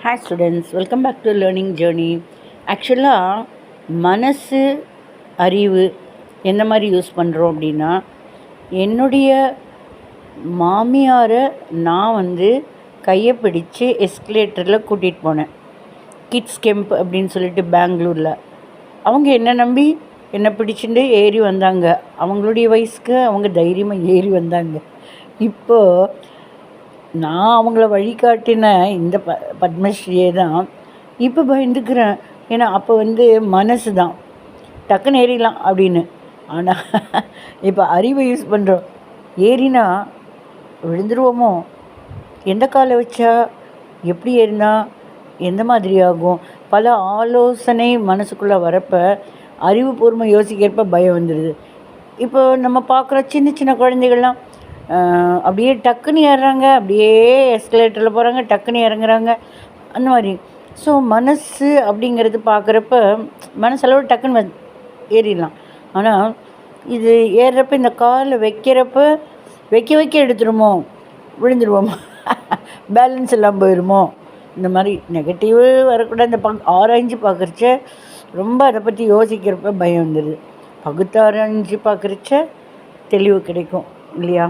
Hi students, welcome back to learning journey. ஆக்சுவலாக மனசு, அறிவு எந்த மாதிரி யூஸ் பண்ணுறோம் அப்படின்னா, என்னுடைய மாமியாரை நான் கையை பிடிச்சு எஸ்கலேட்டரில் கூட்டிகிட்டு போனேன். கிட்ஸ் கேம்ப் அப்படின்னு சொல்லிட்டு பெங்களூரில். அவங்க என்னை நம்பி என்னை பிடிச்சிட்டு ஏறி வந்தாங்க. அவங்களுடைய வயசுக்கு அவங்க தைரியமாக ஏறி வந்தாங்க. இப்போது நான் அவங்கள வழிகாட்டின இந்த பத்மஸ்ரீயே தான் இப்போ பயந்துக்கிறேன். ஏன்னா அப்போ மனசு தான் டக்குன்னு ஏறிடலாம் அப்படின்னு. ஆனால் இப்போ அறிவை யூஸ் பண்ணுறோம். ஏறினா விழுந்துருவோமோ, எந்த காலை வச்சா எப்படி ஏறினா எந்த மாதிரி ஆகும், பல ஆலோசனை மனசுக்குள்ளே வரப்போ அறிவுபூர்வமாக யோசிக்கிறப்ப பயம் வந்துடுது. இப்போ நம்ம பார்க்குற சின்ன சின்ன குழந்தைகள்லாம் அப்படியே டக்குன்னு ஏறுறாங்க, அப்படியே எஸ்கலேட்டரில் போகிறாங்க, டக்குன்னு இறங்குறாங்க, அந்த மாதிரி. ஸோ மனசு அப்படிங்கிறது பார்க்குறப்ப மனசளவு டக்குன்னு ஏறிடலாம். ஆனால் இது ஏறுறப்ப இந்த காலில் வைக்க எடுத்துருமோ, விழுந்துருவோமோ, பேலன்ஸ் இல்லாமல் போயிடுமோ, இந்த மாதிரி நெகட்டிவ் வரக்கூடாது. இந்த ஆராய்ஞ்சு பார்க்குறச்ச ரொம்ப அதை பற்றி யோசிக்கிறப்ப பயம் வந்துடுது. பகுத்தாராய்ஞ்சு பார்க்குறச்ச தெளிவு கிடைக்கும் இல்லையா?